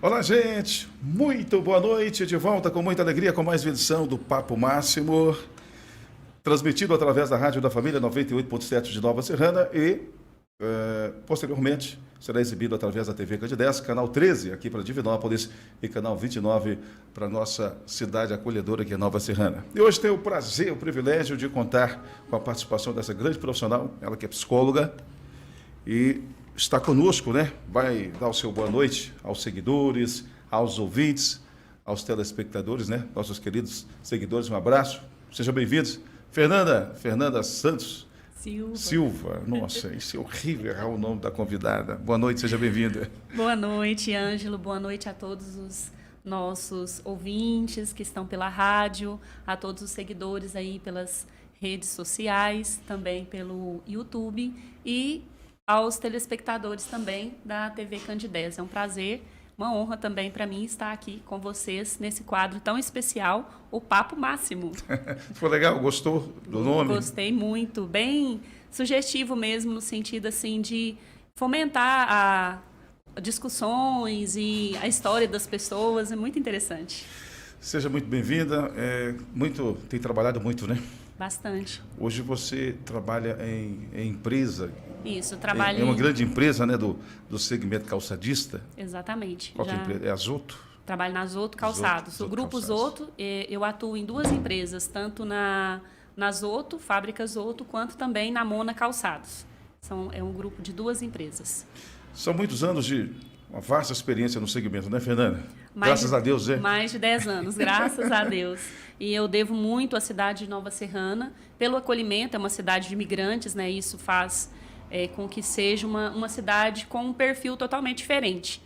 Olá, gente. Muito boa noite. De volta com muita alegria com mais uma edição do Papo Máximo, transmitido através da Rádio da Família 98.7 de Nova Serrana e, posteriormente, será exibido através da TV Candidez, canal 13 aqui para Divinópolis e canal 29 para nossa cidade acolhedora aqui em Nova Serrana. E hoje tenho o prazer, o privilégio de contar com a participação dessa grande profissional, ela que é psicóloga e está conosco, né? Vai dar o seu boa noite aos seguidores, aos ouvintes, aos telespectadores, né? Nossos queridos seguidores, um abraço. Sejam bem-vindos. Fernanda Santos Silva. Nossa, isso é horrível errar o nome da convidada. Boa noite, seja bem-vinda. Boa noite, Ângelo. Boa noite a todos os nossos ouvintes que estão pela rádio, a todos os seguidores aí pelas redes sociais, também pelo YouTube e aos telespectadores também da TV Candidez. É um prazer, uma honra também para mim estar aqui com vocês nesse quadro tão especial, o Papo Máximo. Foi legal? Gostou do nome? Gostei muito, bem sugestivo mesmo, no sentido assim de fomentar discussões e a história das pessoas, é muito interessante. Seja muito bem-vinda. Tem trabalhado muito, né? Bastante. Hoje você trabalha em empresa. Isso, eu trabalho em uma grande empresa, né, do segmento calçadista. Exatamente. Qual que é a empresa? É a Zoto? Trabalho na Zoto Calçados. O grupo Zoto, eu atuo em duas empresas, tanto na Zoto, Fábrica Zoto, quanto também na Mona Calçados. É um grupo de duas empresas. São muitos anos de uma vasta experiência no segmento, né, Fernanda? Graças a Deus, é? Mais de 10 anos, graças a Deus. E eu devo muito à cidade de Nova Serrana, pelo acolhimento, é uma cidade de imigrantes, né? Isso faz com que seja uma cidade com um perfil totalmente diferente.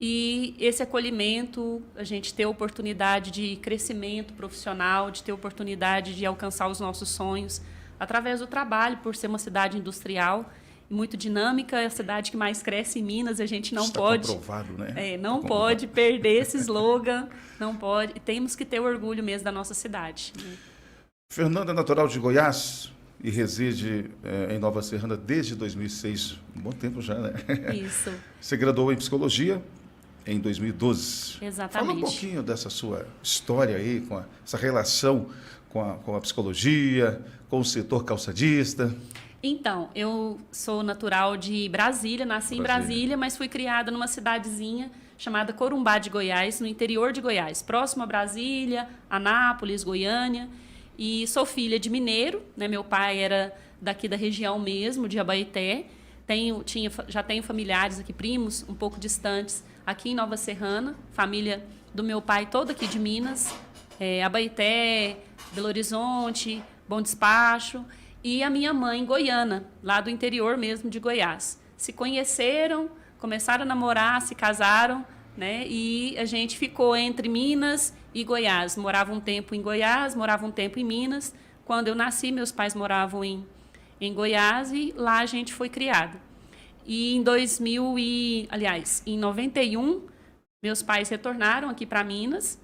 E esse acolhimento, a gente ter oportunidade de crescimento profissional, de ter oportunidade de alcançar os nossos sonhos, através do trabalho, por ser uma cidade industrial, muito dinâmica, é a cidade que mais cresce em Minas, a gente não pode... Está comprovado, né? Não pode perder esse slogan, não pode, temos que ter orgulho mesmo da nossa cidade. Fernanda é natural de Goiás e reside em Nova Serrana desde 2006, um bom tempo já, né? Isso. Você graduou em Psicologia em 2012. Exatamente. Fala um pouquinho dessa sua história aí, com essa relação com a psicologia, com o setor calçadista. Então, eu sou natural de Brasília, nasci em Brasília, mas fui criada numa cidadezinha chamada Corumbá de Goiás, no interior de Goiás, próximo a Brasília, Anápolis, Goiânia. E sou filha de mineiro, né? Meu pai era daqui da região mesmo, de Abaeté. Já tenho familiares aqui, primos, um pouco distantes, aqui em Nova Serrana. Família do meu pai toda aqui de Minas, Abaeté, Belo Horizonte, Bom Despacho. E a minha mãe, goiana, lá do interior mesmo de Goiás. Se conheceram, começaram a namorar, se casaram, né? E a gente ficou entre Minas e Goiás. Morava um tempo em Goiás, morava um tempo em Minas. Quando eu nasci, meus pais moravam em Goiás e lá a gente foi criado. E em em 91, meus pais retornaram aqui para Minas.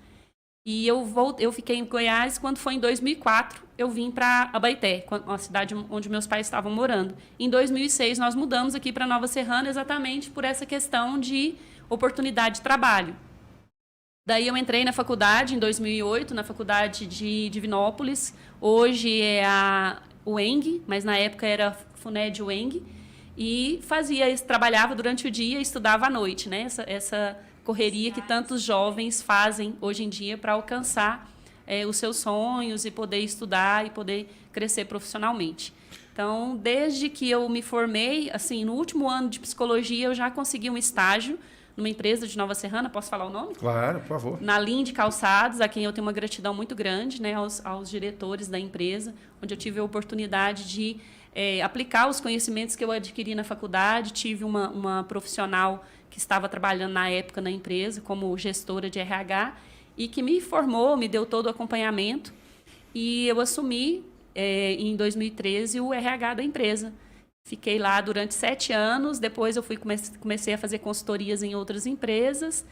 E eu fiquei em Goiás. Quando foi em 2004, eu vim para Abaeté, a cidade onde meus pais estavam morando. Em 2006, nós mudamos aqui para Nova Serrana exatamente por essa questão de oportunidade de trabalho. Daí eu entrei na faculdade em 2008, na faculdade de Divinópolis. Hoje é a UENG, mas na época era FUNED UENG. E trabalhava durante o dia e estudava à noite, né? Essa correria que tantos jovens fazem hoje em dia para alcançar os seus sonhos e poder estudar e poder crescer profissionalmente. Então, desde que eu me formei, assim, no último ano de psicologia, eu já consegui um estágio numa empresa de Nova Serrana. Posso falar o nome? Claro, por favor. Na Linde Calçados, a quem eu tenho uma gratidão muito grande, né, aos diretores da empresa, onde eu tive a oportunidade de aplicar os conhecimentos que eu adquiri na faculdade. Tive uma profissional que estava trabalhando na época na empresa como gestora de RH e que me formou, me deu todo o acompanhamento. E eu assumi, em 2013, o RH da empresa. Fiquei lá durante 7 anos, depois eu comecei a fazer consultorias em outras empresas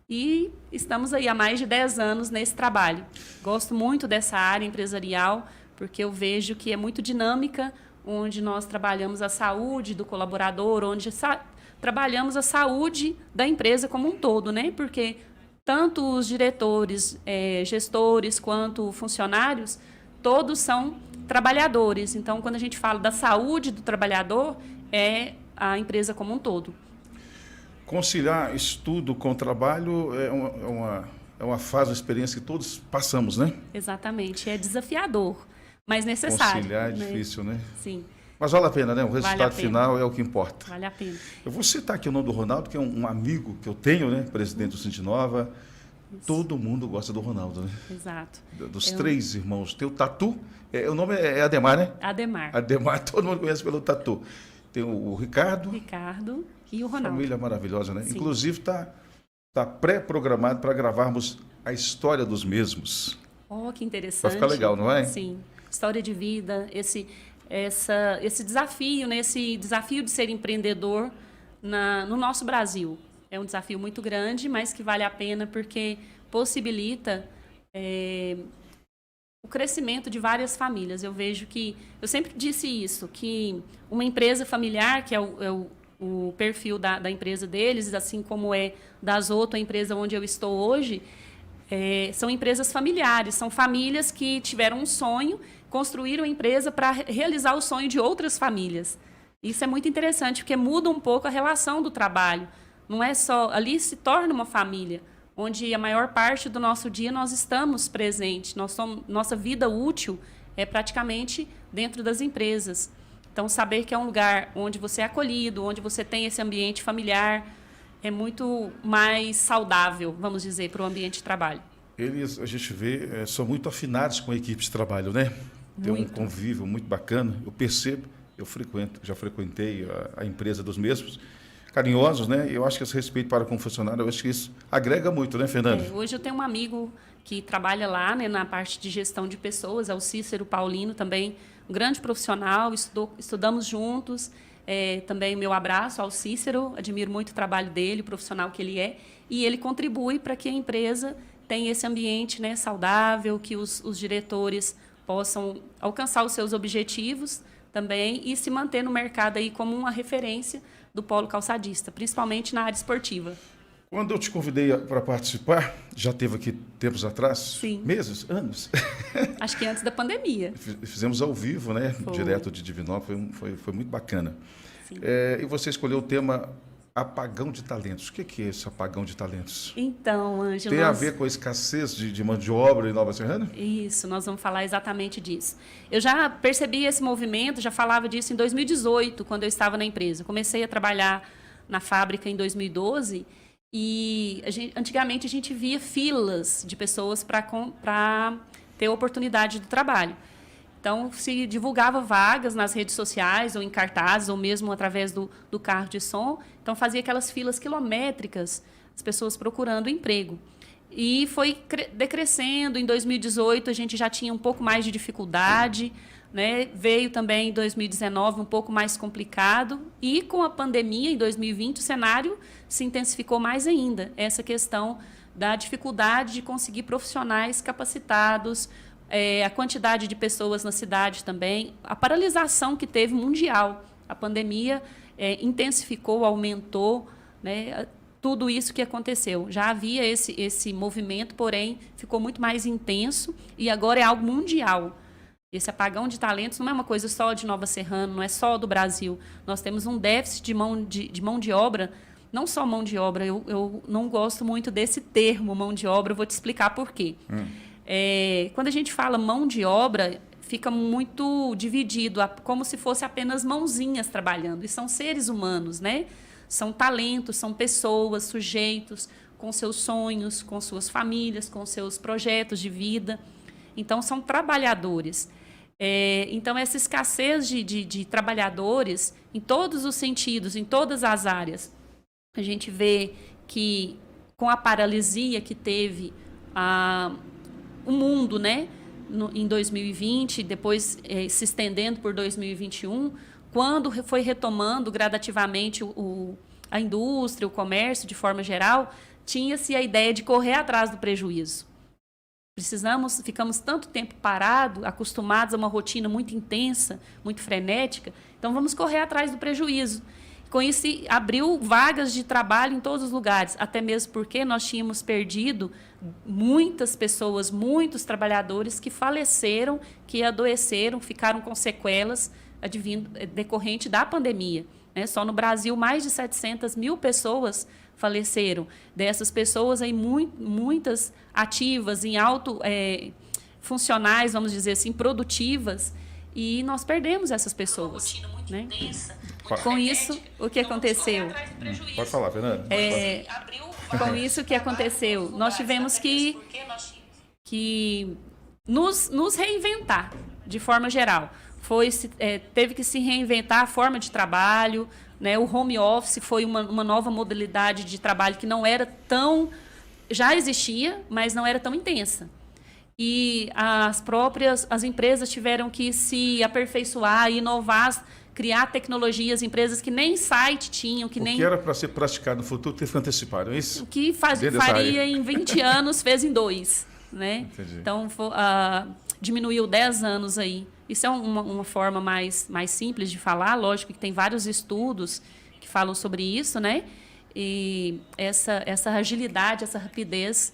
e estamos aí há mais de 10 anos nesse trabalho. Gosto muito dessa área empresarial, porque eu vejo que é muito dinâmica, onde nós trabalhamos a saúde do colaborador, onde trabalhamos a saúde da empresa como um todo, né? Porque tanto os diretores, gestores, quanto funcionários, todos são trabalhadores. Então, quando a gente fala da saúde do trabalhador, é a empresa como um todo. Conciliar estudo com trabalho é uma fase, uma experiência que todos passamos, né? Exatamente. É desafiador, mas necessário. Conciliar é né? difícil, né? Sim. Mas vale a pena, né? O resultado Vale a pena. final é o que importa. Vale a pena. Eu vou citar aqui o nome do Ronaldo, que é um amigo que eu tenho, né? Presidente do Cinti Nova. Todo mundo gosta do Ronaldo, né? Exato. Dos três irmãos. Tem o Tatu, o nome é Ademar, né? Ademar. Ademar, todo mundo conhece pelo Tatu. Tem o Ricardo. Ricardo e o Ronaldo. Família maravilhosa, né? Sim. Inclusive tá pré-programado para gravarmos a história dos mesmos. Oh, que interessante. Vai ficar legal, não é? Sim. História de vida, esse desafio, né? Esse desafio de ser empreendedor no nosso Brasil. É um desafio muito grande, mas que vale a pena porque possibilita o crescimento de várias famílias. Eu sempre disse isso, que uma empresa familiar, que é o perfil da empresa deles, assim como é da Zoto, a empresa onde eu estou hoje, são empresas familiares, são famílias que tiveram um sonho, construíram a empresa para realizar o sonho de outras famílias. Isso é muito interessante, porque muda um pouco a relação do trabalho. Não é só... Ali se torna uma família, onde a maior parte do nosso dia nós estamos presentes. Nossa vida útil é praticamente dentro das empresas. Então, saber que é um lugar onde você é acolhido, onde você tem esse ambiente familiar, é muito mais saudável, vamos dizer, para o ambiente de trabalho. Eles, a gente vê, são muito afinados com a equipe de trabalho, né? Tem um convívio muito bacana. Eu percebo, já frequentei a empresa dos mesmos, carinhosos, né? Eu acho que esse respeito para com o funcionário, eu acho que isso agrega muito, né, Fernanda? Hoje eu tenho um amigo que trabalha lá, né, na parte de gestão de pessoas, é o Cícero Paulino, também um grande profissional, estudamos juntos. Também meu abraço ao Cícero, admiro muito o trabalho dele, o profissional que ele é, e ele contribui para que a empresa tenha esse ambiente, né, saudável, que os diretores possam alcançar os seus objetivos também e se manter no mercado aí como uma referência do polo calçadista, principalmente na área esportiva. Quando eu te convidei para participar, já teve aqui tempos atrás? Sim. Meses? Anos? Acho que antes da pandemia. Fizemos ao vivo, né? Foi. Direto de Divinópolis, foi muito bacana. Sim. E você escolheu o tema apagão de talentos. O que é esse apagão de talentos? Então, Ângelo... Tem a ver com a escassez de mão de obra em Nova Serrana? Isso, nós vamos falar exatamente disso. Eu já percebi esse movimento, já falava disso em 2018, quando eu estava na empresa. Comecei a trabalhar na fábrica em 2012 e antigamente a gente via filas de pessoas para ter oportunidade de trabalho. Então, se divulgava vagas nas redes sociais, ou em cartazes, ou mesmo através do carro de som. Então, fazia aquelas filas quilométricas, as pessoas procurando emprego. E foi decrescendo. Em 2018, a gente já tinha um pouco mais de dificuldade, né? Veio também em 2019 um pouco mais complicado. E com a pandemia, em 2020, o cenário se intensificou mais ainda. Essa questão da dificuldade de conseguir profissionais capacitados, a quantidade de pessoas na cidade também, a paralisação que teve mundial. A pandemia intensificou, aumentou, né, tudo isso que aconteceu. Já havia esse movimento, porém, ficou muito mais intenso e agora é algo mundial. Esse apagão de talentos não é uma coisa só de Nova Serrana, não é só do Brasil. Nós temos um déficit de mão de obra, não só mão de obra, eu não gosto muito desse termo, mão de obra, eu vou te explicar por quê. Quando a gente fala mão de obra, fica muito dividido, como se fosse apenas mãozinhas trabalhando. E são seres humanos, né? São talentos, são pessoas, sujeitos, com seus sonhos, com suas famílias, com seus projetos de vida. Então, são trabalhadores. Então, essa escassez de trabalhadores, em todos os sentidos, em todas as áreas, a gente vê que, com a paralisia que teve o mundo, né, em 2020, depois se estendendo por 2021, quando foi retomando gradativamente a indústria, o comércio, de forma geral, tinha-se a ideia de correr atrás do prejuízo. Ficamos tanto tempo parados, acostumados a uma rotina muito intensa, muito frenética, então vamos correr atrás do prejuízo. Com isso, abriu vagas de trabalho em todos os lugares, até mesmo porque nós tínhamos perdido muitas pessoas, muitos trabalhadores que faleceram, que adoeceram, ficaram com sequelas decorrente da pandemia. Né? Só no Brasil, mais de 700 mil pessoas faleceram. Dessas pessoas, aí, muitas ativas, em funcionais, vamos dizer assim, produtivas, e nós perdemos essas pessoas. Né? Com isso, o que aconteceu? Pode falar, Fernanda. Com isso, o que aconteceu? Nós tivemos que nos reinventar, de forma geral. Teve que se reinventar a forma de trabalho, né? O home office foi uma nova modalidade de trabalho que não era tão... Já existia, mas não era tão intensa. E as empresas tiveram que se aperfeiçoar, inovar, criar tecnologias, empresas que nem site tinham, que era para ser praticado no futuro, teve que antecipar, não é isso? O que faria em 20 anos, fez em 2. Né? Entendi. Então, diminuiu 10 anos aí. Isso é uma forma mais simples de falar, lógico que tem vários estudos que falam sobre isso, né? E essa agilidade, essa rapidez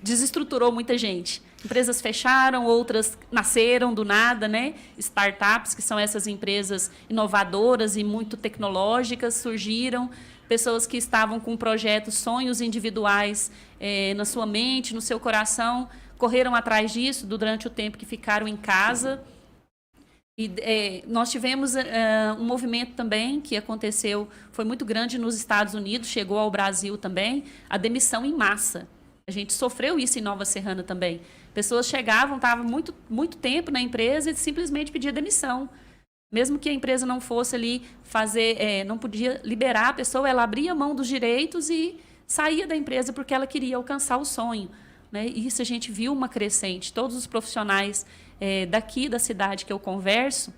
desestruturou muita gente. Empresas fecharam, outras nasceram do nada, né? Startups, que são essas empresas inovadoras e muito tecnológicas, surgiram. Pessoas que estavam com projetos, sonhos individuais na sua mente, no seu coração, correram atrás disso durante o tempo que ficaram em casa. E nós tivemos um movimento também que aconteceu, foi muito grande nos Estados Unidos, chegou ao Brasil também, a demissão em massa. A gente sofreu isso em Nova Serrana também. Pessoas chegavam, estavam muito tempo na empresa e simplesmente pediam demissão. Mesmo que a empresa não fosse ali não podia liberar a pessoa, ela abria mão dos direitos e saía da empresa porque ela queria alcançar o sonho. Né? E isso a gente viu uma crescente. Todos os profissionais daqui da cidade que eu converso,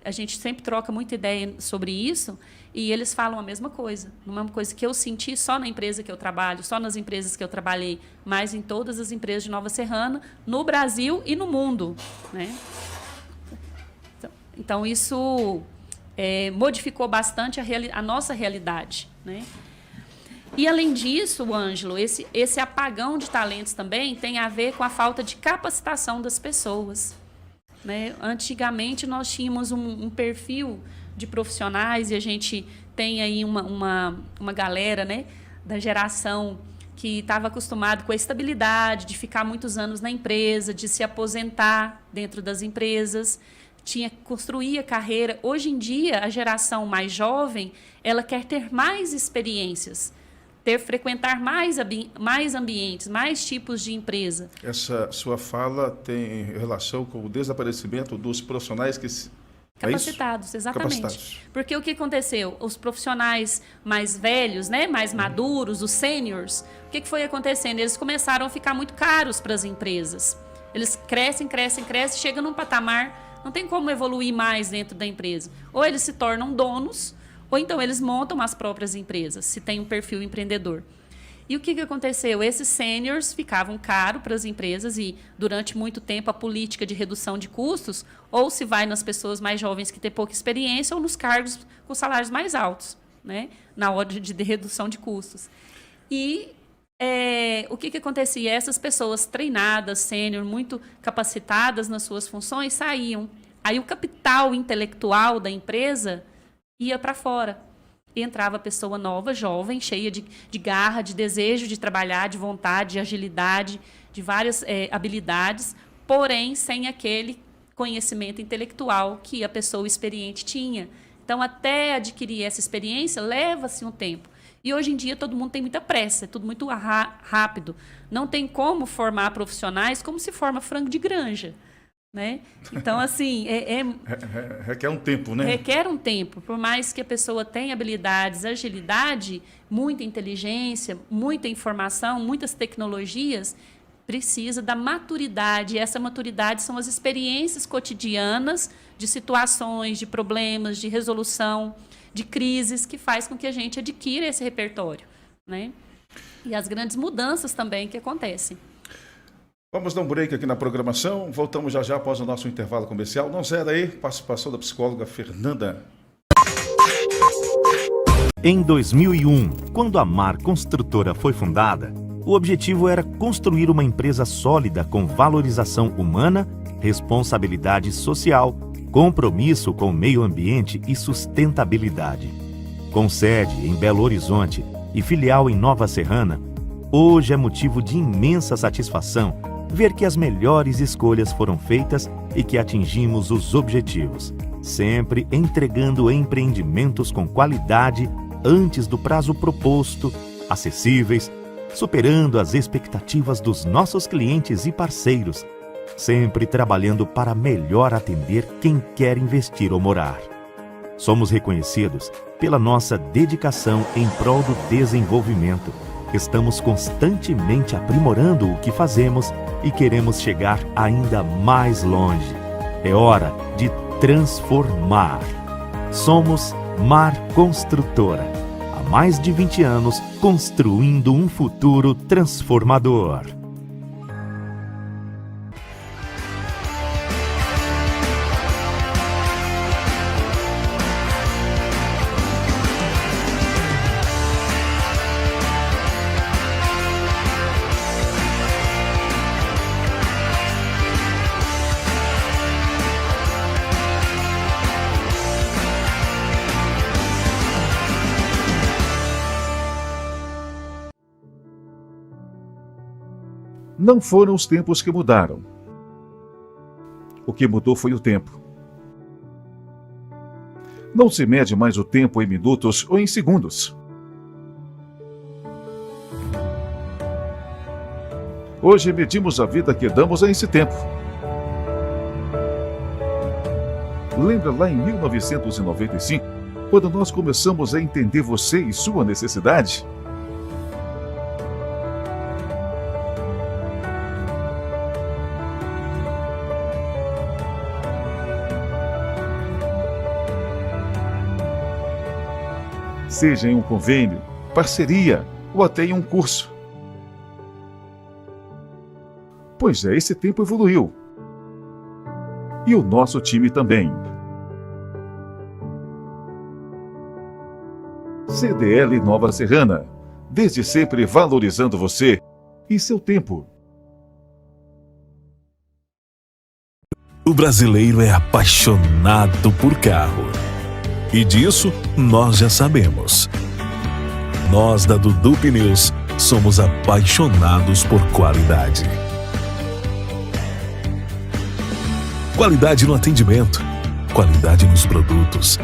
a gente sempre troca muita ideia sobre isso e eles falam a mesma coisa. Não é uma coisa que eu senti só na empresa que eu trabalho, só nas empresas que eu trabalhei, mas em todas as empresas de Nova Serrana, no Brasil e no mundo. Né? Então, isso modificou bastante a nossa realidade. Né? E, além disso, Ângelo, esse apagão de talentos também tem a ver com a falta de capacitação das pessoas. Né? Antigamente, nós tínhamos um perfil de profissionais e a gente tem aí uma galera, né, da geração que estava acostumado com a estabilidade, de ficar muitos anos na empresa, de se aposentar dentro das empresas, construía carreira. Hoje em dia, a geração mais jovem, ela quer ter mais experiências, frequentar mais ambientes, mais tipos de empresa. Essa sua fala tem relação com o desaparecimento dos profissionais que capacitados, exatamente. Capacitados. Porque o que aconteceu? Os profissionais mais velhos, né, mais maduros, os sêniors, o que foi acontecendo? Eles começaram a ficar muito caros para as empresas. Eles crescem, chegam num patamar, não tem como evoluir mais dentro da empresa. Ou eles se tornam donos, ou então eles montam as próprias empresas, se tem um perfil empreendedor. E o que aconteceu? Esses sêniors ficavam caros para as empresas e, durante muito tempo, a política de redução de custos ou se vai nas pessoas mais jovens que têm pouca experiência ou nos cargos com salários mais altos, né? Na hora de redução de custos. E o que acontecia? Essas pessoas treinadas, sênior, muito capacitadas nas suas funções, saíam. Aí o capital intelectual da empresa ia para fora. E entrava pessoa nova, jovem, cheia de garra, de desejo de trabalhar, de vontade, de agilidade, de várias habilidades, porém sem aquele conhecimento intelectual que a pessoa experiente tinha. Então, até adquirir essa experiência, leva-se um tempo. E hoje em dia todo mundo tem muita pressa, é tudo muito rápido. Não tem como formar profissionais como se forma frango de granja. Né? Então, assim... requer um tempo, né? Requer um tempo. Por mais que a pessoa tenha habilidades, agilidade, muita inteligência, muita informação, muitas tecnologias, precisa da maturidade. E essa maturidade são as experiências cotidianas de situações, de problemas, de resolução, de crises, que faz com que a gente adquira esse repertório. Né? E as grandes mudanças também que acontecem. Vamos dar um break aqui na programação, voltamos já após o nosso intervalo comercial. Não zera aí, participação da psicóloga Fernanda. Em 2001, quando a Mar Construtora foi fundada, o objetivo era construir uma empresa sólida com valorização humana, responsabilidade social, compromisso com o meio ambiente e sustentabilidade. Com sede em Belo Horizonte e filial em Nova Serrana, hoje é motivo de imensa satisfação ver que as melhores escolhas foram feitas e que atingimos os objetivos, sempre entregando empreendimentos com qualidade antes do prazo proposto, acessíveis, superando as expectativas dos nossos clientes e parceiros, sempre trabalhando para melhor atender quem quer investir ou morar. Somos reconhecidos pela nossa dedicação em prol do desenvolvimento. Estamos constantemente aprimorando o que fazemos e queremos chegar ainda mais longe. É hora de transformar. Somos Mar Construtora. Há mais de 20 anos, construindo um futuro transformador. Não foram os tempos que mudaram. O que mudou foi o tempo. Não se mede mais o tempo em minutos ou em segundos. Hoje medimos a vida que damos a esse tempo. Lembra lá em 1995, quando nós começamos a entender você e sua necessidade? Seja em um convênio, parceria ou até em um curso. Pois é, esse tempo evoluiu. E o nosso time também. CDL Nova Serrana, desde sempre valorizando você e seu tempo. O brasileiro é apaixonado por carro. E disso nós já sabemos. Nós da Dudu Pneus somos apaixonados por qualidade. Qualidade no atendimento, qualidade nos produtos,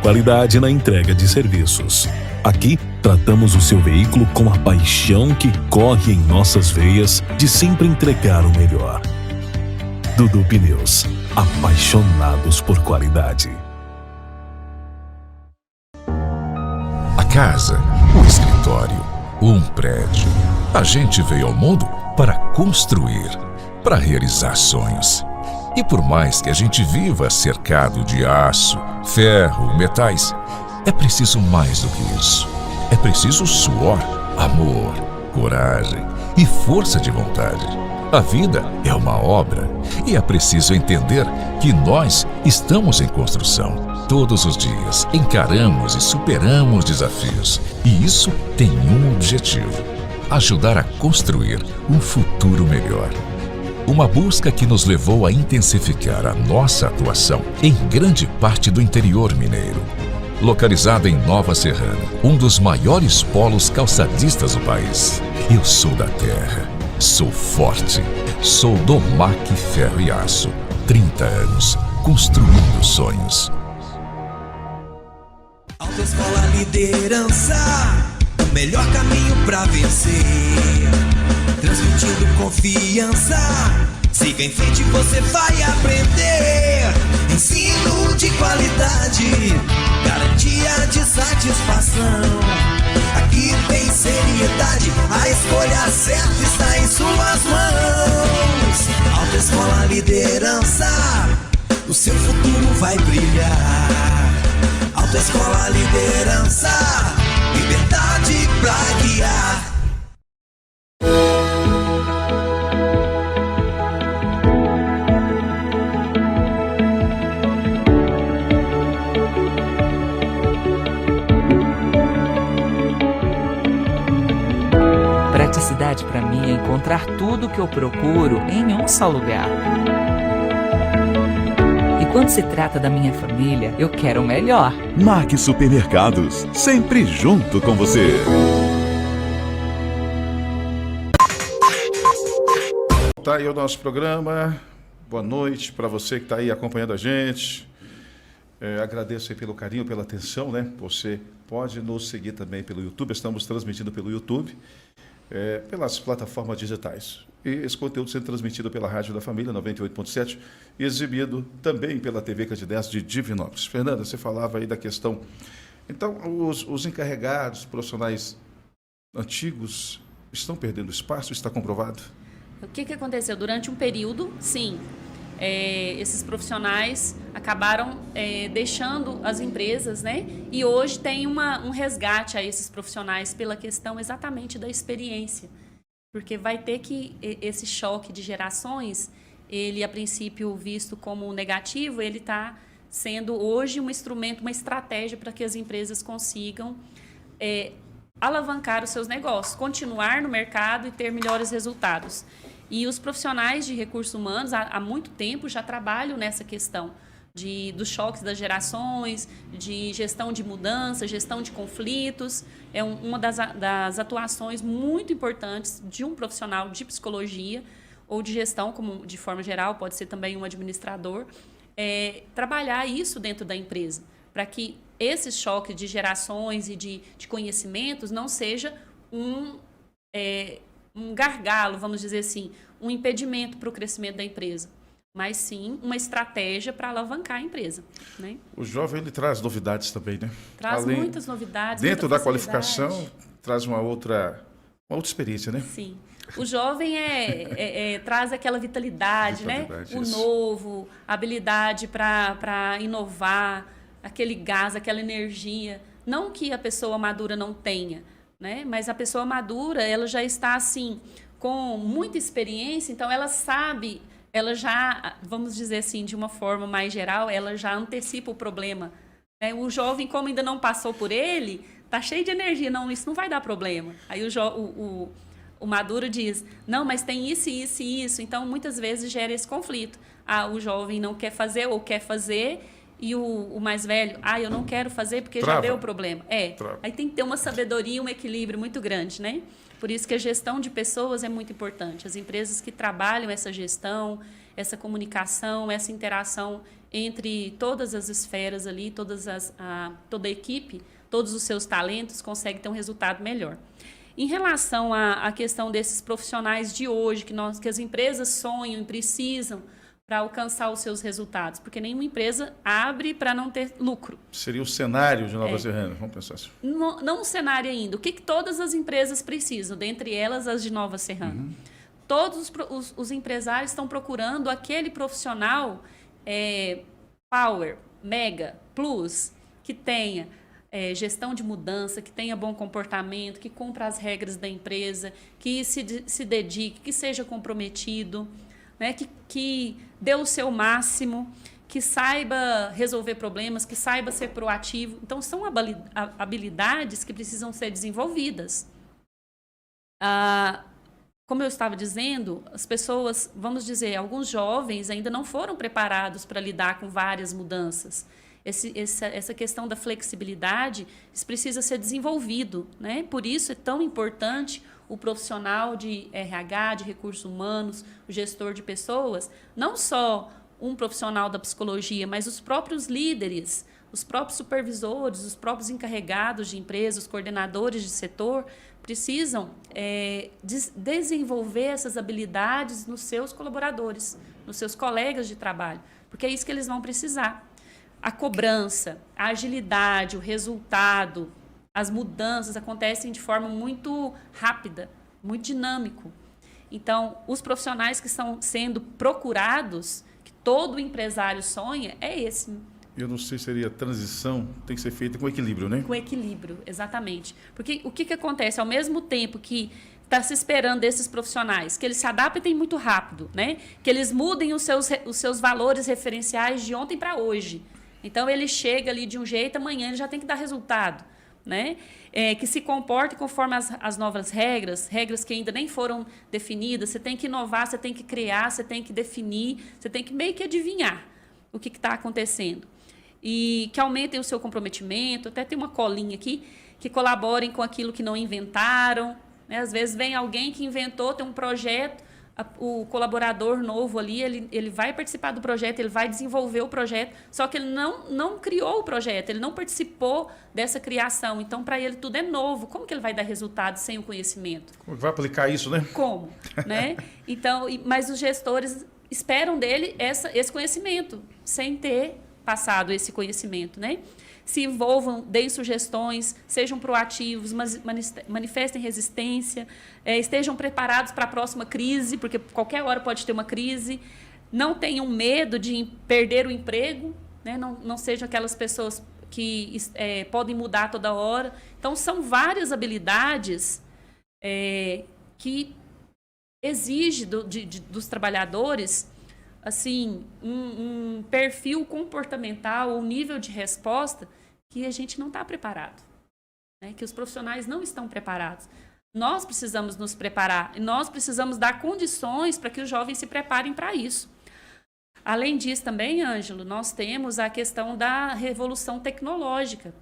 qualidade na entrega de serviços. Aqui tratamos o seu veículo com a paixão que corre em nossas veias de sempre entregar o melhor. Dudu Pneus, apaixonados por qualidade. Casa, um escritório, um prédio. A gente veio ao mundo para construir, para realizar sonhos. E por mais que a gente viva cercado de aço, ferro, metais, é preciso mais do que isso. É preciso suor, amor, coragem e força de vontade. A vida é uma obra e é preciso entender que nós estamos em construção. Todos os dias encaramos e superamos desafios. E isso tem um objetivo: ajudar a construir um futuro melhor. Uma busca que nos levou a intensificar a nossa atuação em grande parte do interior mineiro. Localizada em Nova Serrana, um dos maiores polos calçadistas do país. Eu sou da terra, sou forte, sou do MAC Ferro e Aço. 30 anos construindo sonhos. Autoescola Liderança, o melhor caminho pra vencer. Transmitindo confiança, siga em frente, você vai aprender. Ensino de qualidade, garantia de satisfação. Aqui tem seriedade, a escolha certa está em suas mãos. Autoescola Liderança, o seu futuro vai brilhar. Autoescola Liderança, liberdade pra guiar. felicidade para mim é encontrar tudo o que eu procuro em um só lugar. E quando se trata da minha família, eu quero o melhor. Mag Supermercados, sempre junto com você. Tá aí o nosso programa. Boa noite para você que está aí acompanhando a gente. Agradeço aí pelo carinho, pela atenção, né? Você pode nos seguir também pelo YouTube. Estamos transmitindo pelo YouTube, pelas plataformas digitais. E esse conteúdo sendo transmitido pela Rádio da Família 98.7 e exibido também pela TV Candidez de Divinópolis. Fernanda, você falava aí da questão. Então, os encarregados, profissionais antigos, estão perdendo espaço? Está comprovado? O que aconteceu? Durante um período, sim, esses profissionais acabaram deixando as empresas, né? E hoje tem um resgate a esses profissionais pela questão exatamente da experiência. Porque vai ter que esse choque de gerações, ele a princípio visto como negativo, ele está sendo hoje um instrumento, uma estratégia para que as empresas consigam alavancar os seus negócios, continuar no mercado e ter melhores resultados. E os profissionais de recursos humanos, há muito tempo, já trabalham nessa questão dos choques das gerações, de gestão de mudança, gestão de conflitos. É uma das atuações muito importantes de um profissional de psicologia ou de gestão, como de forma geral, pode ser também um administrador, trabalhar isso dentro da empresa, para que esse choque de gerações e de conhecimentos não seja um gargalo, vamos dizer assim, um impedimento para o crescimento da empresa, mas sim uma estratégia para alavancar a empresa, né? O jovem, ele traz novidades também, né? Traz muitas novidades. Dentro muita da qualificação, traz uma outra experiência, né? Sim. O jovem traz aquela vitalidade, né? O novo, a habilidade para inovar, aquele gás, aquela energia. Não que a pessoa madura não tenha, né? Mas a pessoa madura, ela já está assim, com muita experiência, então ela sabe, ela já, vamos dizer assim, de uma forma mais geral, ela já antecipa o problema, né? O jovem, como ainda não passou por ele, tá cheio de energia, não, isso não vai dar problema. Aí o maduro diz, não, mas tem isso, isso e isso, então muitas vezes gera esse conflito. O jovem não quer fazer ou quer fazer, e o mais velho, eu não quero fazer porque já deu problema. Aí tem que ter uma sabedoria, um equilíbrio muito grande, né? Por isso que a gestão de pessoas é muito importante. As empresas que trabalham essa gestão, essa comunicação, essa interação entre todas as esferas ali, toda a equipe, todos os seus talentos, consegue ter um resultado melhor. Em relação à questão desses profissionais de hoje, que as empresas sonham e precisam para alcançar os seus resultados, porque nenhuma empresa abre para não ter lucro. Seria o cenário de Nova Serrana, vamos pensar assim. Não o cenário ainda. O que todas as empresas precisam, dentre elas as de Nova Serrana? Todos os empresários estão procurando aquele profissional power, mega, plus, que tenha gestão de mudança, que tenha bom comportamento, que cumpra as regras da empresa, que se dedique, que seja comprometido, né, que dê o seu máximo, que saiba resolver problemas, que saiba ser proativo. Então, são habilidades que precisam ser desenvolvidas. Como eu estava dizendo, as pessoas, vamos dizer, alguns jovens ainda não foram preparados para lidar com várias mudanças. Essa questão da flexibilidade, isso precisa ser desenvolvido, né? Por isso é tão importante o profissional de RH, de recursos humanos, o gestor de pessoas, não só um profissional da psicologia, mas os próprios líderes, os próprios supervisores, os próprios encarregados de empresas, os coordenadores de setor, precisam desenvolver essas habilidades nos seus colaboradores, nos seus colegas de trabalho, porque é isso que eles vão precisar. A cobrança, a agilidade, o resultado, as mudanças acontecem de forma muito rápida, muito dinâmico. Então, os profissionais que estão sendo procurados, que todo empresário sonha, é esse. Eu não sei se seria transição, tem que ser feita com equilíbrio, né? Com equilíbrio, exatamente. Porque o que acontece? Ao mesmo tempo que está se esperando desses profissionais, que eles se adaptem muito rápido, né? Que eles mudem os seus valores referenciais de ontem para hoje. Então, ele chega ali de um jeito, amanhã ele já tem que dar resultado. né? Que se comportem conforme as novas regras que ainda nem foram definidas. Você tem que inovar, você tem que criar, você tem que definir, você tem que meio que adivinhar o que está acontecendo. E que aumentem o seu comprometimento, até tem uma colinha aqui, que colaborem com aquilo que não inventaram, né? Às vezes vem alguém que inventou, tem um projeto, o colaborador novo ali, ele vai participar do projeto, ele vai desenvolver o projeto, só que ele não criou o projeto, ele não participou dessa criação. Então, para ele, tudo é novo. Como que ele vai dar resultado sem o conhecimento? Como vai aplicar isso, né? Como? Né? Então, mas os gestores esperam dele esse conhecimento, sem ter passado esse conhecimento, né? Se envolvam, deem sugestões, sejam proativos, manifestem resistência, estejam preparados para a próxima crise, porque qualquer hora pode ter uma crise. Não tenham medo de perder o emprego, né? Não sejam aquelas pessoas que podem mudar toda hora. Então, são várias habilidades que exigem dos trabalhadores assim, um perfil comportamental, um nível de resposta que a gente não está preparado, né? Que os profissionais não estão preparados. Nós precisamos nos preparar e nós precisamos dar condições para que os jovens se preparem para isso. Além disso também, Ângelo, nós temos a questão da revolução tecnológica.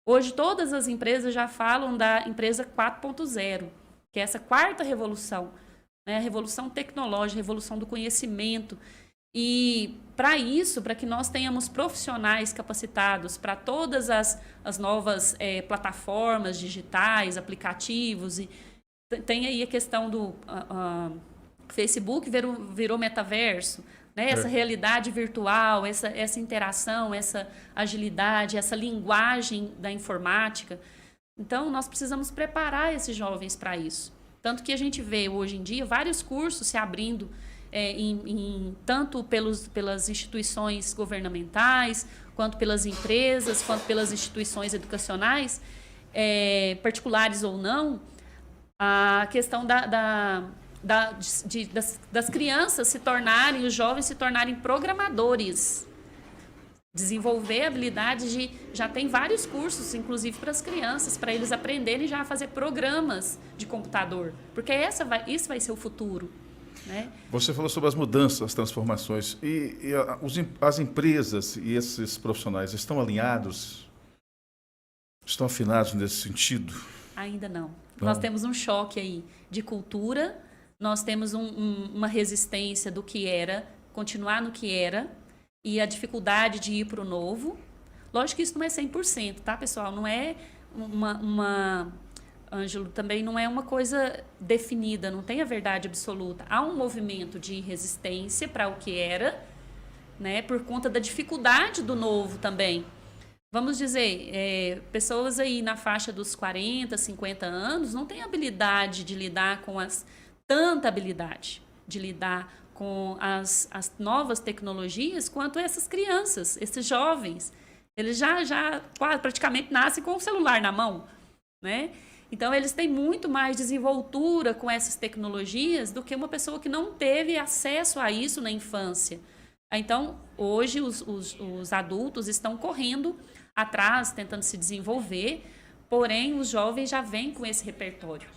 Hoje todas as empresas já falam da empresa 4.0, que é essa quarta revolução, né? A revolução tecnológica, a revolução do conhecimento. E para isso, para que nós tenhamos profissionais capacitados para todas as novas plataformas digitais, aplicativos, e tem aí a questão do Facebook virou metaverso, né? Essa realidade virtual, essa interação, essa agilidade, essa linguagem da informática. Então, nós precisamos preparar esses jovens para isso. Tanto que a gente vê hoje em dia vários cursos se abrindo tanto pelas instituições governamentais, quanto pelas empresas, quanto pelas instituições educacionais, particulares ou não, a questão das crianças se tornarem, os jovens se tornarem programadores. Desenvolver habilidades já tem vários cursos, inclusive para as crianças, para eles aprenderem já a fazer programas de computador, porque isso vai ser o futuro. Né? Você falou sobre as mudanças, as transformações. As empresas e esses profissionais estão alinhados? Estão afinados nesse sentido? Ainda não. Nós temos um choque aí de cultura, nós temos uma resistência do que era, continuar no que era, e a dificuldade de ir para o novo. Lógico que isso não é 100%, tá, pessoal? Não é Ângelo, também não é uma coisa definida, não tem a verdade absoluta. Há um movimento de resistência para o que era, né, por conta da dificuldade do novo também. Vamos dizer, pessoas aí na faixa dos 40, 50 anos não têm habilidade de lidar com tanta habilidade de lidar com as novas tecnologias quanto essas crianças, esses jovens. Eles já praticamente nascem com o celular na mão, né? Então, eles têm muito mais desenvoltura com essas tecnologias do que uma pessoa que não teve acesso a isso na infância. Então, hoje, os adultos estão correndo atrás, tentando se desenvolver, porém, os jovens já vêm com esse repertório.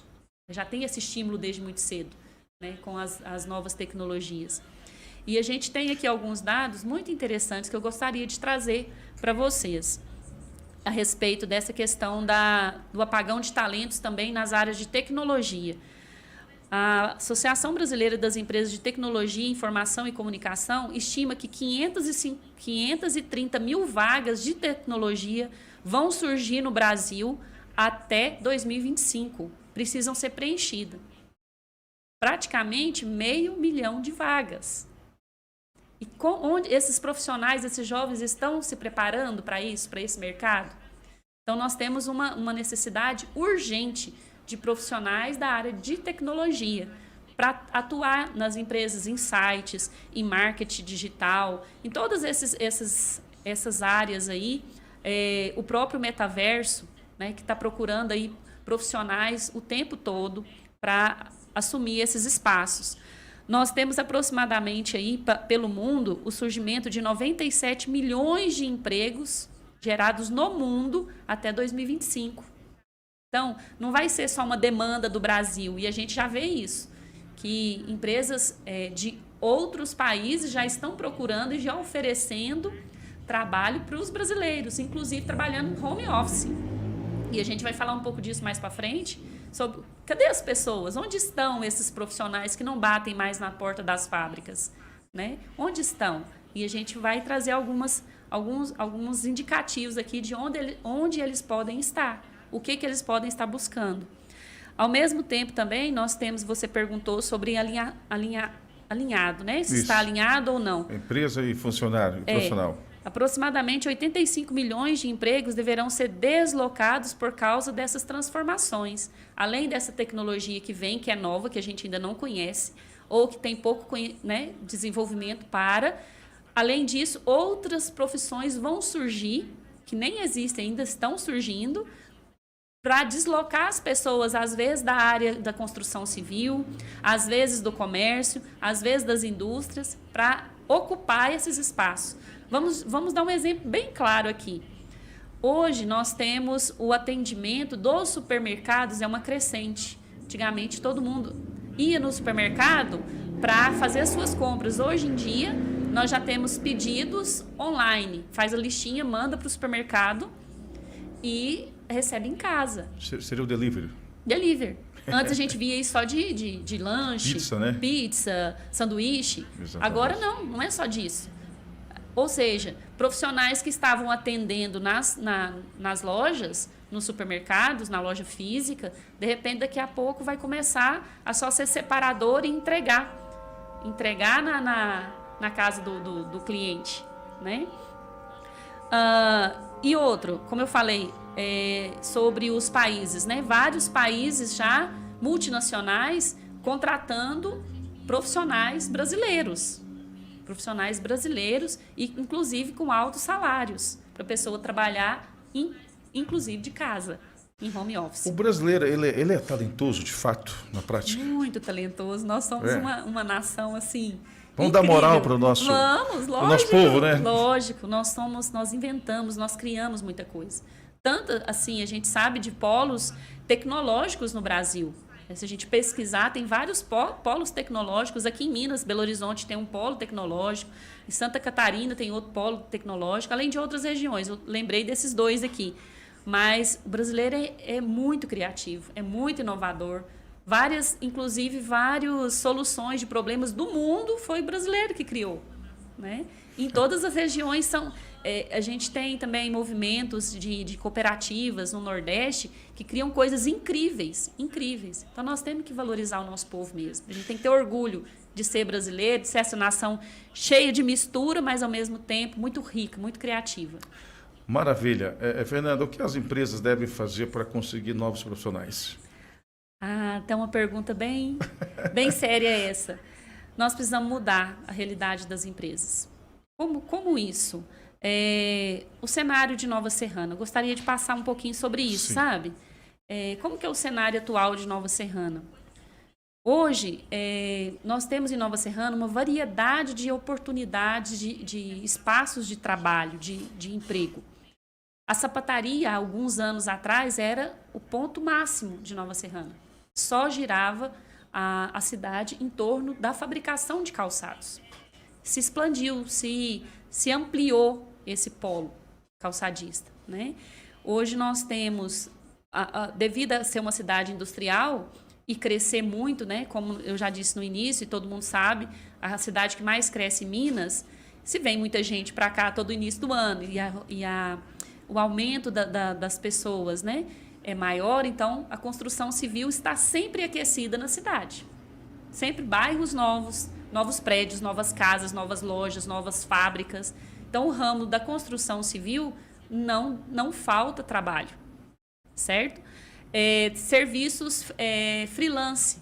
Já tem esse estímulo desde muito cedo, né, com as novas tecnologias. E a gente tem aqui alguns dados muito interessantes que eu gostaria de trazer para vocês a respeito dessa questão do apagão de talentos também nas áreas de tecnologia. A Associação Brasileira das Empresas de Tecnologia, Informação e Comunicação estima que 530 mil vagas de tecnologia vão surgir no Brasil até 2025. Precisam ser preenchidas. Praticamente 500 mil de vagas. E onde esses profissionais, esses jovens estão se preparando para isso, para esse mercado? Então, nós temos uma necessidade urgente de profissionais da área de tecnologia para atuar nas empresas, em sites, em marketing digital, em todas essas áreas aí. O próprio metaverso, né, que está procurando aí profissionais o tempo todo para assumir esses espaços. Nós temos aproximadamente aí, pelo mundo, o surgimento de 97 milhões de empregos gerados no mundo até 2025. Então, não vai ser só uma demanda do Brasil, e a gente já vê isso, que empresas de outros países já estão procurando e já oferecendo trabalho para os brasileiros, inclusive trabalhando home office. E a gente vai falar um pouco disso mais para frente, sobre cadê as pessoas? Onde estão esses profissionais que não batem mais na porta das fábricas? Né? Onde estão? E a gente vai trazer alguns indicativos aqui de onde eles podem estar, o que eles podem estar buscando. Ao mesmo tempo também, nós temos, você perguntou sobre alinhado, né? Se está alinhado ou não. Empresa e funcionário, profissional. Aproximadamente 85 milhões de empregos deverão ser deslocados por causa dessas transformações. Além dessa tecnologia que vem, que é nova, que a gente ainda não conhece, ou que tem pouco, né, desenvolvimento para. Além disso, outras profissões vão surgir, que nem existem, ainda estão surgindo, para deslocar as pessoas, às vezes, da área da construção civil, às vezes do comércio, às vezes das indústrias, para ocupar esses espaços. Vamos dar um exemplo bem claro aqui. Hoje, nós temos o atendimento dos supermercados, é uma crescente. Antigamente, todo mundo ia no supermercado para fazer as suas compras. Hoje em dia, nós já temos pedidos online. Faz a listinha, manda para o supermercado e recebe em casa. Seria o delivery? Delivery. Antes a gente via isso só de lanche, pizza, né? Pizza, sanduíche. Exatamente. Agora não é só disso. Ou seja, profissionais que estavam atendendo nas lojas, nos supermercados, na loja física, de repente daqui a pouco vai começar a só ser separador e entregar na casa do cliente, né? E outro, como eu falei, sobre os países, né? Vários países já multinacionais contratando profissionais brasileiros e inclusive com altos salários para a pessoa trabalhar inclusive de casa, em home office. O brasileiro, ele é talentoso de fato, na prática? Muito talentoso. Nós somos uma nação assim. Vamos incrível. dar moral para o nosso, lógico, nosso povo, né? Lógico, nós inventamos, nós criamos muita coisa. Tanto assim, a gente sabe de polos tecnológicos no Brasil. Se a gente pesquisar, tem vários polos tecnológicos. Aqui em Minas, Belo Horizonte tem um polo tecnológico. Em Santa Catarina tem outro polo tecnológico, além de outras regiões. Eu lembrei desses dois aqui. Mas o brasileiro é muito criativo, é muito inovador. Inclusive, várias soluções de problemas do mundo foi o brasileiro que criou. Né? Em todas as regiões a gente tem também movimentos de cooperativas no Nordeste que criam coisas incríveis. Então, nós temos que valorizar o nosso povo mesmo. A gente tem que ter orgulho de ser brasileiro, de ser essa nação cheia de mistura, mas, ao mesmo tempo, muito rica, muito criativa. Maravilha. Fernanda, o que as empresas devem fazer para conseguir novos profissionais? Tem uma pergunta bem séria essa. Nós precisamos mudar a realidade das empresas. Como isso? O cenário de Nova Serrana. Gostaria de passar um pouquinho sobre isso, sabe? Como que é o cenário atual de Nova Serrana? Hoje, nós temos em Nova Serrana uma variedade de oportunidades, de espaços de trabalho, de emprego. A sapataria, há alguns anos atrás, era o ponto máximo de Nova Serrana. Só girava a cidade em torno da fabricação de calçados. Se expandiu, se ampliou esse polo calçadista, né? Hoje nós temos, devido a ser uma cidade industrial e crescer muito, né? Como eu já disse no início e todo mundo sabe, a cidade que mais cresce em Minas, se vem muita gente para cá todo início do ano o aumento das pessoas, né, é maior, então a construção civil está sempre aquecida na cidade. Sempre bairros novos prédios, novas casas, novas lojas, novas fábricas. Então, o ramo da construção civil não falta trabalho, certo? Serviços freelance,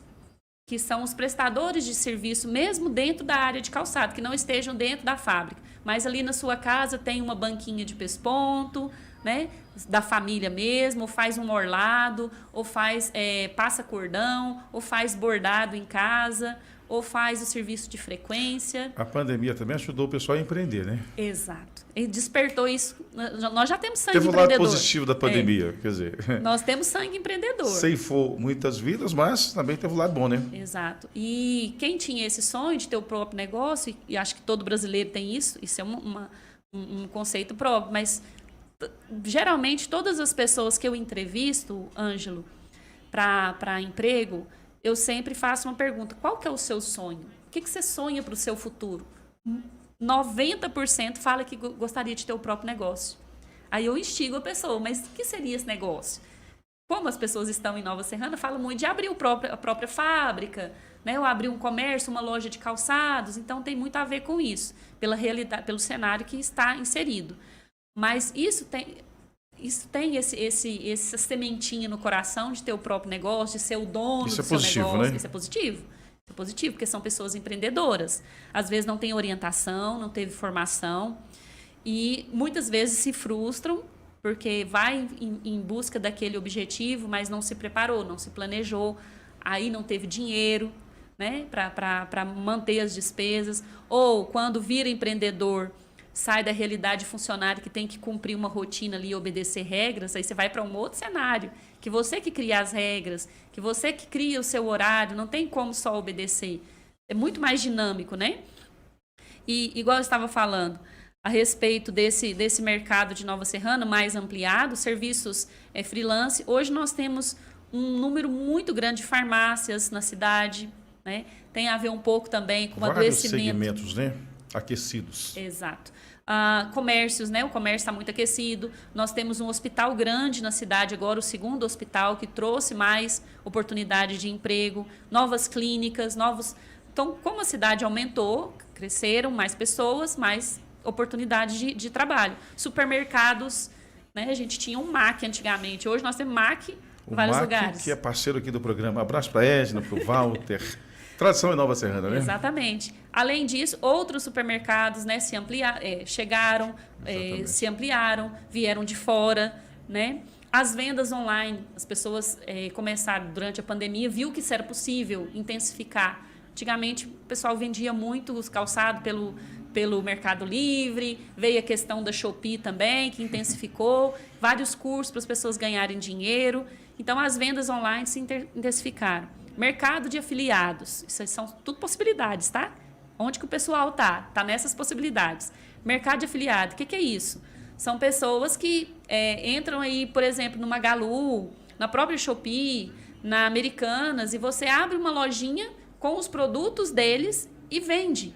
que são os prestadores de serviço, mesmo dentro da área de calçado, que não estejam dentro da fábrica. Mas ali na sua casa tem uma banquinha de pesponto, né, da família mesmo, ou faz um orlado, ou passa cordão, ou faz bordado em casa, ou faz o serviço de frequência. A pandemia também ajudou o pessoal a empreender, né? Exato. E despertou isso. Nós já temos sangue Teve um lado empreendedor. positivo da pandemia, quer dizer. Nós temos sangue empreendedor. Ceifou muitas vidas, mas também teve um lado bom, né? Exato. E quem tinha esse sonho de ter o próprio negócio, e acho que todo brasileiro tem isso é um conceito próprio, mas geralmente todas as pessoas que eu entrevisto, Ângelo, para emprego, eu sempre faço uma pergunta: qual que é o seu sonho? O que você sonha para o seu futuro? 90% fala que gostaria de ter o próprio negócio. Aí eu instigo a pessoa: mas o que seria esse negócio? Como as pessoas estão em Nova Serrana, falam muito de abrir a própria fábrica, né? Ou abrir um comércio, uma loja de calçados. Então tem muito a ver com isso, pela realidade, pelo cenário que está inserido. Mas isso tem essa sementinha no coração de ter o próprio negócio, de ser o dono do seu negócio. Né? Isso é positivo. Isso é positivo, porque são pessoas empreendedoras. Às vezes não tem orientação, não teve formação e muitas vezes se frustram porque vai em busca daquele objetivo, mas não se preparou, não se planejou, aí não teve dinheiro, né, para manter as despesas. Ou quando vira empreendedor, sai da realidade funcionário que tem que cumprir uma rotina ali e obedecer regras, aí você vai para um outro cenário, que você que cria as regras, que você que cria o seu horário, não tem como só obedecer. É muito mais dinâmico, né? E igual eu estava falando, a respeito desse mercado de Nova Serrana mais ampliado, serviços freelance, hoje nós temos um número muito grande de farmácias na cidade, né? Tem a ver um pouco também com o adoecimento. Vários segmentos, né? Aquecidos. Exato. Comércios, né? O comércio está muito aquecido. Nós temos um hospital grande na cidade agora, o segundo hospital, que trouxe mais oportunidade de emprego, novas clínicas, Então, como a cidade aumentou, cresceram mais pessoas, mais oportunidade de trabalho. Supermercados, né? A gente tinha um MAC antigamente. Hoje nós temos MAC em vários lugares. Que é parceiro aqui do programa. Abraço para a Edna, para o Walter. Tradição em Nova Serrana, né? Exatamente. Além disso, outros supermercados, né, chegaram, se ampliaram, vieram de fora, né? As vendas online, as pessoas começaram durante a pandemia, viu que isso era possível intensificar. Antigamente, o pessoal vendia muito os calçados pelo Mercado Livre, veio a questão da Shopee também, que intensificou, vários cursos para as pessoas ganharem dinheiro. Então, as vendas online se intensificaram. Mercado de afiliados, isso são tudo possibilidades, tá? Onde que o pessoal tá? Tá nessas possibilidades. Mercado de afiliado, o que é isso? São pessoas que entram aí, por exemplo, no Magalu, na própria Shopee, na Americanas, e você abre uma lojinha com os produtos deles e vende.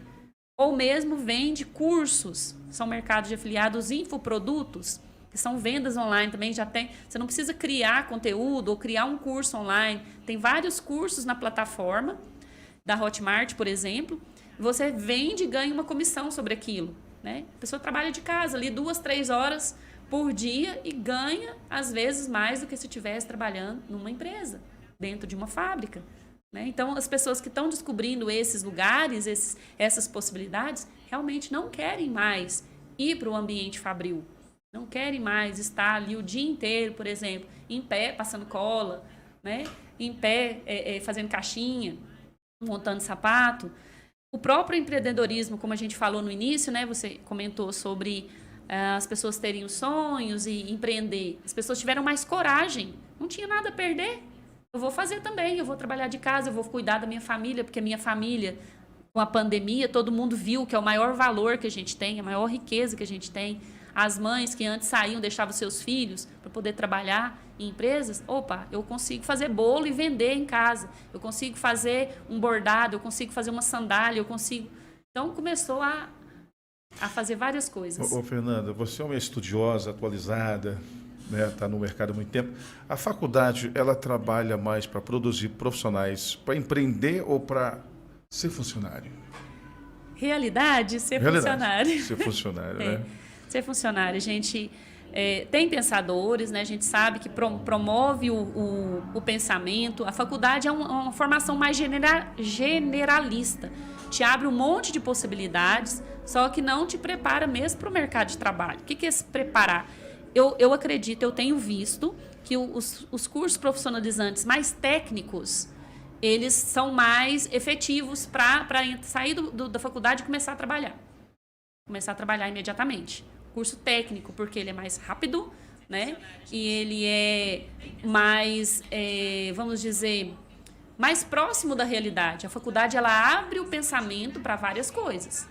Ou mesmo vende cursos, são mercados de afiliados, infoprodutos, que são vendas online também, já tem. Você não precisa criar conteúdo ou criar um curso online. Tem vários cursos na plataforma da Hotmart, por exemplo. Você vende e ganha uma comissão sobre aquilo, né? A pessoa trabalha de casa ali 2, 3 horas por dia e ganha, às vezes, mais do que se estivesse trabalhando numa empresa, dentro de uma fábrica, né? Então, as pessoas que estão descobrindo esses lugares, essas possibilidades, realmente não querem mais ir para o ambiente fabril. Não querem mais estar ali o dia inteiro, por exemplo, em pé, passando cola, né? Em pé, fazendo caixinha, montando sapato. O próprio empreendedorismo, como a gente falou no início, né? Você comentou sobre as pessoas terem os sonhos e empreender. As pessoas tiveram mais coragem, não tinha nada a perder. Eu vou fazer também, eu vou trabalhar de casa, eu vou cuidar da minha família, porque a minha família, com a pandemia, todo mundo viu que é o maior valor que a gente tem, a maior riqueza que a gente tem. As mães que antes saíam, deixavam seus filhos para poder trabalhar em empresas, eu consigo fazer bolo e vender em casa, eu consigo fazer um bordado, eu consigo fazer uma sandália, eu consigo... Então, começou a fazer várias coisas. Fernanda, você é uma estudiosa, atualizada, né? Está no mercado há muito tempo. A faculdade, ela trabalha mais para produzir profissionais, para empreender ou para ser funcionário? Realidade, ser funcionário. Ser funcionário, né? Ser funcionário. A gente tem pensadores, né? A gente sabe que promove o pensamento. A faculdade é uma formação mais generalista. Te abre um monte de possibilidades, só que não te prepara mesmo para o mercado de trabalho. O que é se preparar? Eu acredito, eu tenho visto que os cursos profissionalizantes mais técnicos, eles são mais efetivos para sair da faculdade e começar a trabalhar. Começar a trabalhar imediatamente. curso técnico, porque ele é mais rápido, né? E ele é mais, vamos dizer, mais próximo da realidade. A faculdade, ela abre o pensamento para várias coisas,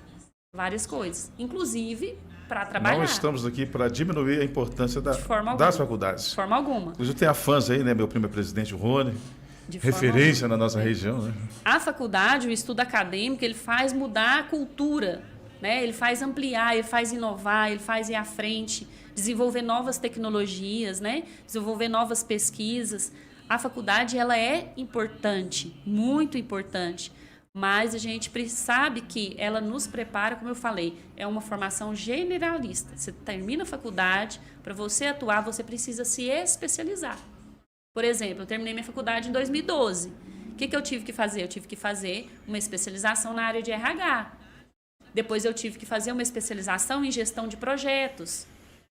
inclusive para trabalhar. Não estamos aqui para diminuir a importância das faculdades. De forma alguma. Inclusive tem a FANS aí, né? Meu primo é presidente, o Rony. Referência na nossa região, né? A faculdade, o estudo acadêmico, ele faz mudar a cultura, né? Ele faz ampliar, ele faz inovar, ele faz ir à frente, desenvolver novas tecnologias, né? Desenvolver novas pesquisas. A faculdade, ela é importante, muito importante, mas a gente sabe que ela nos prepara, como eu falei, é uma formação generalista. Você termina a faculdade, para você atuar, você precisa se especializar. Por exemplo, eu terminei minha faculdade em 2012. O que eu tive que fazer? Eu tive que fazer uma especialização na área de RH. Depois eu tive que fazer uma especialização em gestão de projetos.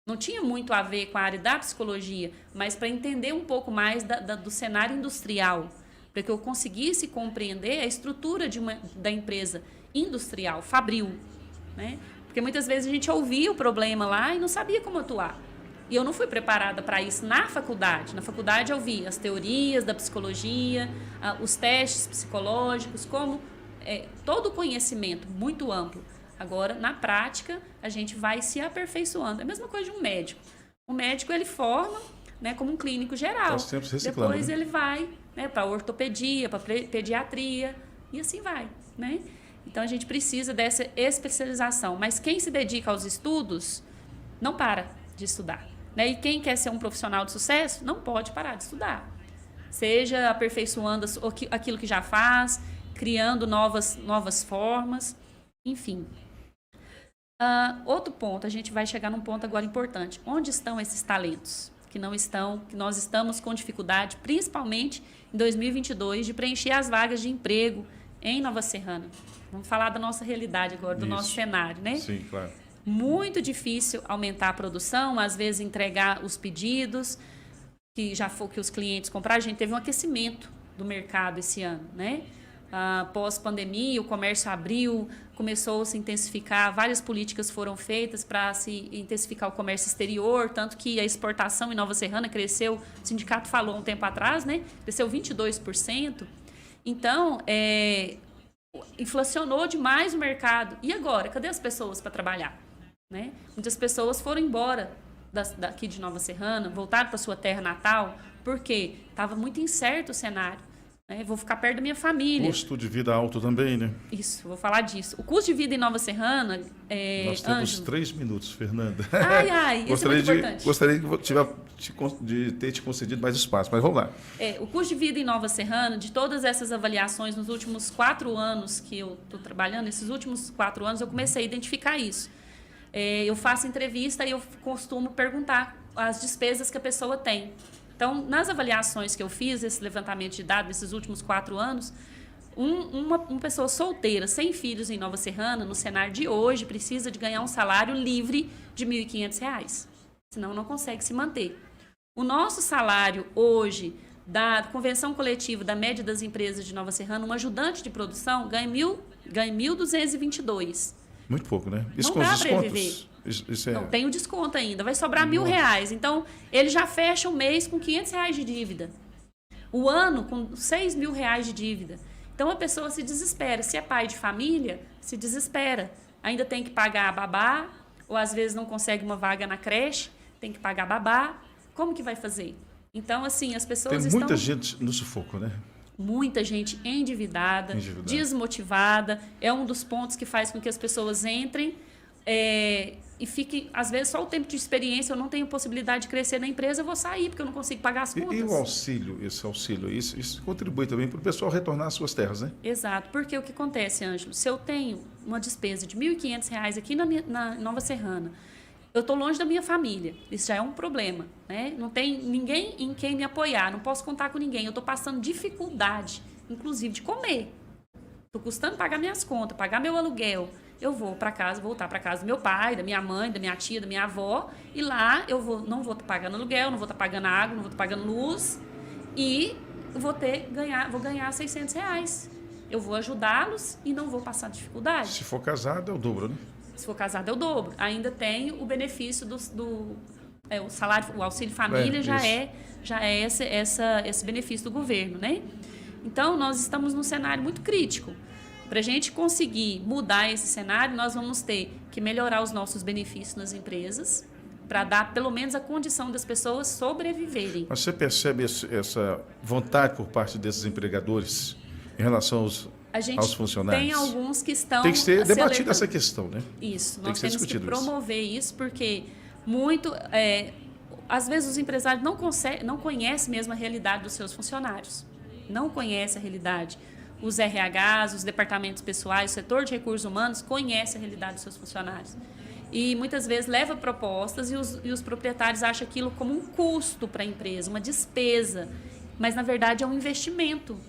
Não tinha muito a ver com a área da psicologia, mas para entender um pouco mais do cenário industrial, para que eu conseguisse compreender a estrutura da empresa industrial, fabril, né? Porque muitas vezes a gente ouvia o problema lá e não sabia como atuar. E eu não fui preparada para isso na faculdade. Na faculdade eu vi as teorias da psicologia, os testes psicológicos, todo o conhecimento muito amplo. Agora, na prática, a gente vai se aperfeiçoando. É a mesma coisa de um médico. O médico, ele forma, né, como um clínico geral. Nós sempre reciclando, depois né? ele vai, né, para ortopedia, para pediatria, e assim vai, né? Então, a gente precisa dessa especialização. Mas quem se dedica aos estudos, não para de estudar, né? E quem quer ser um profissional de sucesso, não pode parar de estudar. Seja aperfeiçoando aquilo que já faz, criando novas formas, enfim. Outro ponto, a gente vai chegar num ponto agora importante. Onde estão esses talentos que nós estamos com dificuldade, principalmente em 2022, de preencher as vagas de emprego em Nova Serrana? Vamos falar da nossa realidade agora, do nosso cenário, né? Sim, claro. Muito difícil aumentar a produção, às vezes entregar os pedidos que os clientes compraram. A gente teve um aquecimento do mercado esse ano, né? Pós-pandemia, o comércio abriu, começou a se intensificar, várias políticas foram feitas para se intensificar o comércio exterior, tanto que a exportação em Nova Serrana cresceu, o sindicato falou um tempo atrás, né? Cresceu 22%. Então, inflacionou demais o mercado. E agora? Cadê as pessoas para trabalhar? Né? Muitas pessoas foram embora daqui de Nova Serrana, voltaram para sua terra natal, porque estava muito incerto o cenário. Vou ficar perto da minha família. Custo de vida alto também, né? Isso, vou falar disso. O custo de vida em Nova Serrana... Nós temos Ângelo, 3 minutos, Fernanda. Isso é muito importante. Gostaria de ter te concedido mais espaço, mas vamos lá. O custo de vida em Nova Serrana, de todas essas avaliações nos últimos 4 anos que eu estou trabalhando, esses últimos 4 anos eu comecei a identificar isso. Eu faço entrevista e eu costumo perguntar as despesas que a pessoa tem. Então, nas avaliações que eu fiz, esse levantamento de dados nesses últimos 4 anos, uma pessoa solteira, sem filhos em Nova Serrana, no cenário de hoje, precisa de ganhar um salário livre de R$ 1.500. Senão, não consegue se manter. O nosso salário hoje, da convenção coletiva da média das empresas de Nova Serrana, um ajudante de produção ganha 1.222. Muito pouco, né? Isso não com dá os para descontos. viver. Isso Não, tem o desconto ainda, vai sobrar R$1.000. Então, ele já fecha o mês com R$500 de dívida. O ano com R$6.000 de dívida. Então, a pessoa se desespera. Se é pai de família, se desespera. Ainda tem que pagar a babá, ou às vezes não consegue uma vaga na creche, tem que pagar a babá. Como que vai fazer? Então, assim, as pessoas Tem muita gente no sufoco, né? Muita gente endividada, desmotivada. É um dos pontos que faz com que as pessoas entrem e fique, às vezes, só o tempo de experiência, eu não tenho possibilidade de crescer na empresa, eu vou sair, porque eu não consigo pagar as contas. E o auxílio, isso contribui também para o pessoal retornar às suas terras, né? Exato, porque o que acontece, Ângelo, se eu tenho uma despesa de R$ 1.500 aqui na Nova Serrana, eu estou longe da minha família, isso já é um problema, né? Não tem ninguém em quem me apoiar, não posso contar com ninguém, eu estou passando dificuldade, inclusive de comer. Estou custando pagar minhas contas, pagar meu aluguel. Eu vou para casa, voltar para casa do meu pai, da minha mãe, da minha tia, da minha avó, e lá eu não vou estar pagando aluguel, não vou estar pagando água, não vou estar pagando luz, e vou ganhar R$600. Eu vou ajudá-los e não vou passar dificuldade. Se for casado, é o dobro, né? Se for casado, é o dobro. Ainda tem o benefício o salário, o auxílio família já é esse benefício do governo, né? Então, nós estamos num cenário muito crítico. Para a gente conseguir mudar esse cenário, nós vamos ter que melhorar os nossos benefícios nas empresas, para dar pelo menos a condição das pessoas sobreviverem. Mas você percebe essa vontade por parte desses empregadores em relação aos funcionários? Tem alguns que estão... Tem que ser debatida essa questão, né? Isso, nós temos que promover isso, porque às vezes os empresários não conhecem mesmo a realidade dos seus funcionários. Não conhecem a realidade. Os RHs, os departamentos pessoais, o setor de recursos humanos conhece a realidade dos seus funcionários. E muitas vezes leva propostas e os proprietários acham aquilo como um custo para a empresa, uma despesa. Mas, na verdade, é um investimento.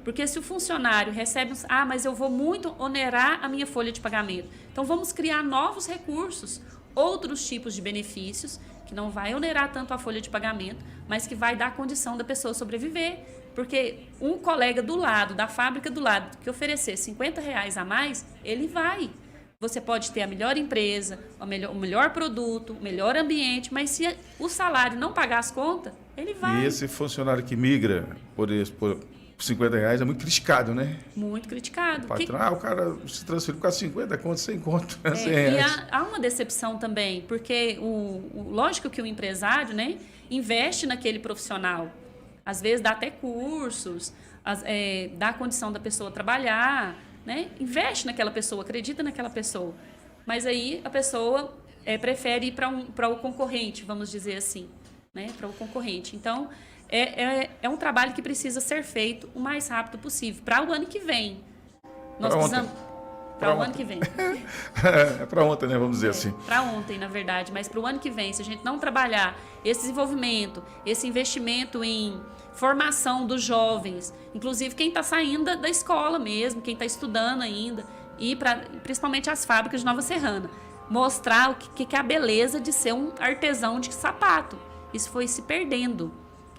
Porque se o funcionário recebe... mas eu vou muito onerar a minha folha de pagamento. Então, vamos criar novos recursos, outros tipos de benefícios, que não vai onerar tanto a folha de pagamento, mas que vai dar a condição da pessoa sobreviver. Porque um colega do lado, da fábrica do lado, que oferecer R$50 a mais, ele vai. Você pode ter a melhor empresa, o melhor produto, o melhor ambiente, mas se o salário não pagar as contas, ele vai. E esse funcionário que migra por R$50 é muito criticado, né? Muito criticado. O patrão, o cara se transferiu por causa de 50 conto, 100 conto. E há uma decepção também, porque lógico que o empresário, né, investe naquele profissional. Às vezes dá até cursos, dá a condição da pessoa trabalhar, né? Investe naquela pessoa, acredita naquela pessoa. Mas aí a pessoa prefere ir para o concorrente, vamos dizer assim, né? Para o concorrente. Então, é um trabalho que precisa ser feito o mais rápido possível, para o ano que vem. Nós precisamos... Para o ano que vem. É para ontem, né? Vamos dizer assim. Para ontem, na verdade. Mas para o ano que vem, se a gente não trabalhar esse desenvolvimento, esse investimento em formação dos jovens, inclusive quem está saindo da escola mesmo, quem está estudando ainda, e principalmente as fábricas de Nova Serrana, mostrar o que é a beleza de ser um artesão de sapato. Isso foi se perdendo.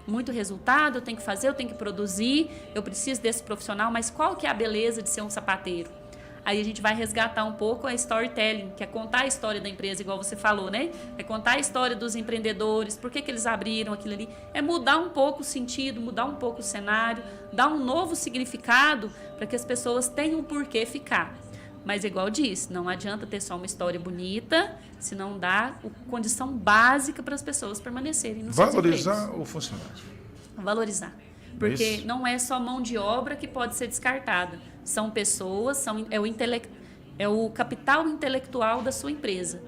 Muito resultado, eu tenho que fazer, eu tenho que produzir, eu preciso desse profissional, mas qual que é a beleza de ser um sapateiro? Aí a gente vai resgatar um pouco a storytelling, que é contar a história da empresa, igual você falou, né? É contar a história dos empreendedores, por que eles abriram aquilo ali. É mudar um pouco o sentido, mudar um pouco o cenário, dar um novo significado para que as pessoas tenham por que ficar. Mas, igual eu disse, não adianta ter só uma história bonita, se não dá condição básica para as pessoas permanecerem no seus empregos. Valorizar o funcionário. Valorizar. Porque não é só mão de obra que pode ser descartada. São pessoas, é o capital intelectual da sua empresa.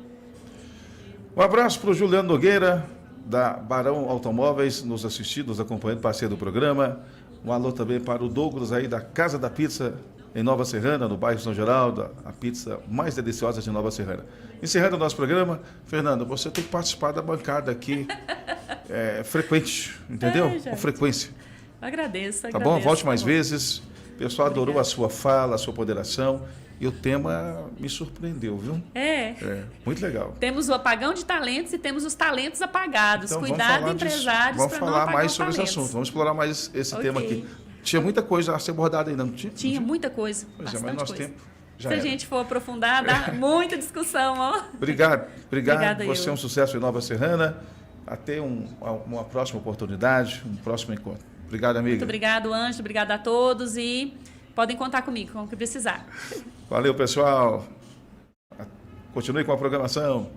Um abraço para o Juliano Nogueira, da Barão Automóveis, nos assistindo, nos acompanhando, parceiro do programa. Um alô também para o Douglas aí da Casa da Pizza, em Nova Serrana, no bairro São Geraldo, a pizza mais deliciosa de Nova Serrana. Encerrando o nosso programa, Fernanda, você tem que participar da bancada aqui frequente, entendeu? Com frequência. Agradeço. Tá bom? Volte mais vezes. O pessoal adorou a sua fala, a sua ponderação. E o tema me surpreendeu, viu? Muito legal. Temos o apagão de talentos e temos os talentos apagados. Então, cuidado, empresários, vamos falar mais sobre talentos. esse assunto. Vamos explorar mais esse tema aqui. Tinha muita coisa a ser abordada ainda, não tinha? Tinha muita coisa. Pois mas nosso tempo já Se a gente for aprofundar, dá muita discussão. Ó. Obrigado. Obrigada, você é um sucesso em Nova Serrana. Até uma próxima oportunidade, um próximo encontro. Obrigado, amiga. Muito obrigado, Ângelo. Obrigada a todos e podem contar comigo com o que precisar. Valeu, pessoal. Continue com a programação.